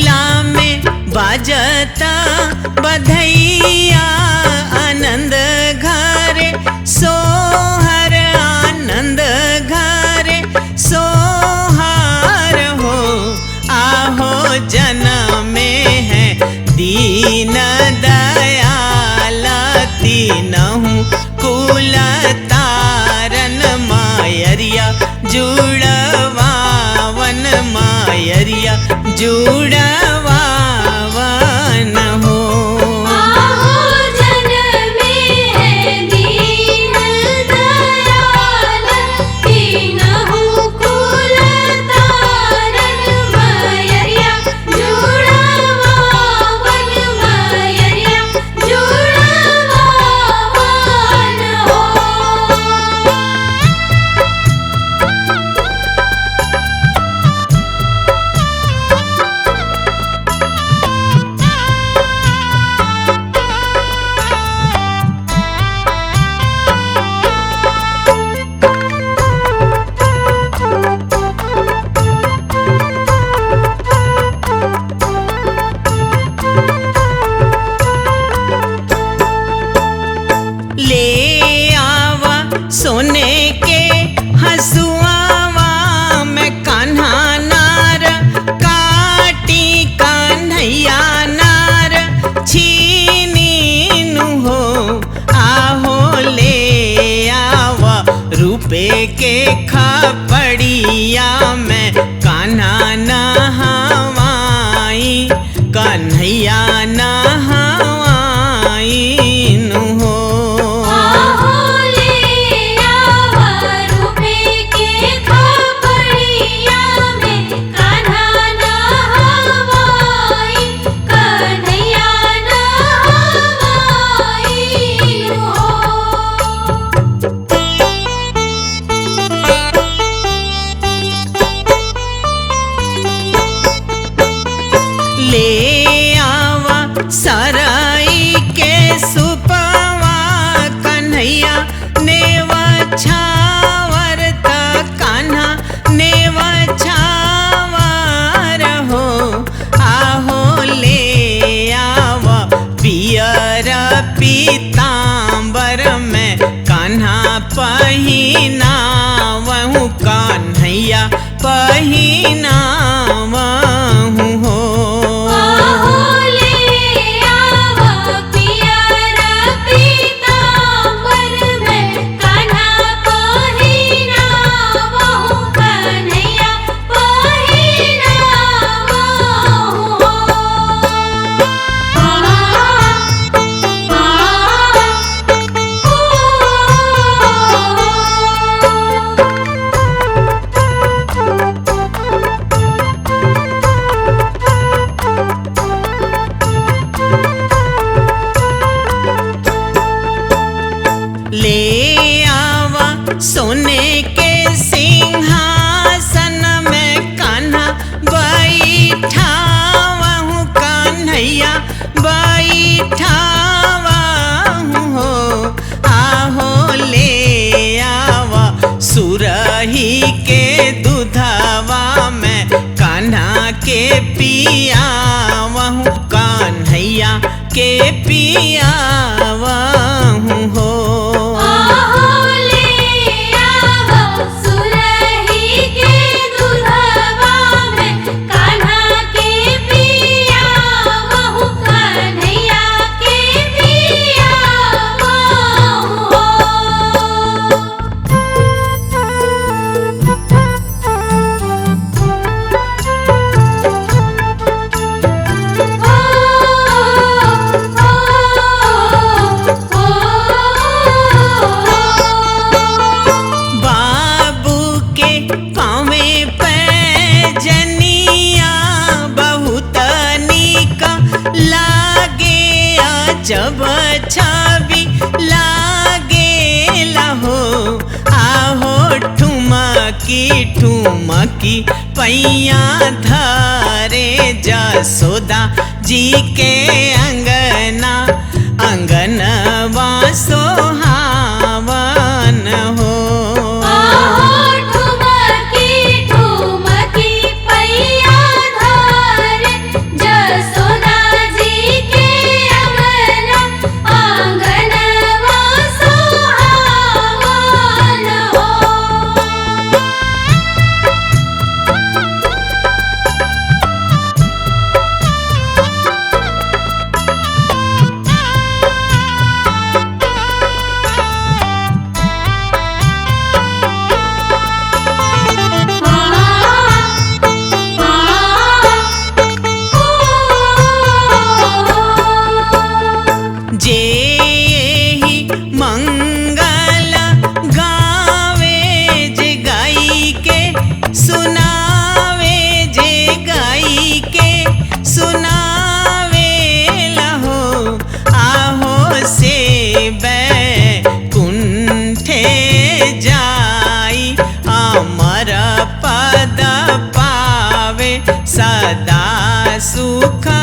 टोला में बाजता बधैया आनंद घरे सोहर, आनंद घरे सोहर हो। आहो जनमे है दीन दयाल तीनहु कुल तारन मायरिया जुड़वावन, मायरिया जुड़वावन हो। आहो जनमे है दीन दयाल तीनहु कुल तारन मायरिया जुड़वावन, मायरिया जुड़वावन हो। ले आवा सोने के हसुआवा में कान्हा नार, काटी कान्हैया नार छीनीनु हो। आहो ले आवा रुपए के खपड़िया में कान्हा नहवाई, कन्हैया नहवाईनु हो। आहो ले आवा रुपए के खपड़िया में कान्हा नहवाई, कन्हैया नहवाईनु हो। ले आवा सराई के सुपवा कन्हैया नेवा छावर त कान्हा नेवा छावर हो। आहो ले आवा पियर पीतांबर में कान्हा पहिनावहु, कान्हैया पहिनावहु हो। आहो ले आवा पियर पीतांबर में कान्हा पहिनावहु, कन्हैया पहिनावहु हो। ले आवा सोने के सिंहासन में कान्हा बैठावहु, कान्हैया बैठावहु हो। आहो ले आवा सुरही के दूधवा में कान्हा के पियावहु, कान्हैया के पियावहु हो। आहो ले आवा सुरही के दूधवा में कान्हा के पियावहु, कन्हैया के पियावहु हो। बाबू के पावे पैजनिया बहुत नीक लागे, जब छवि लागे लहो। आहो ठुमकी ठुमकी पैया धरे जसोदा जी के अंगना, अंगनवा सोहावन हो। आहो ठुमकी ठुमकी पैया धरे सुख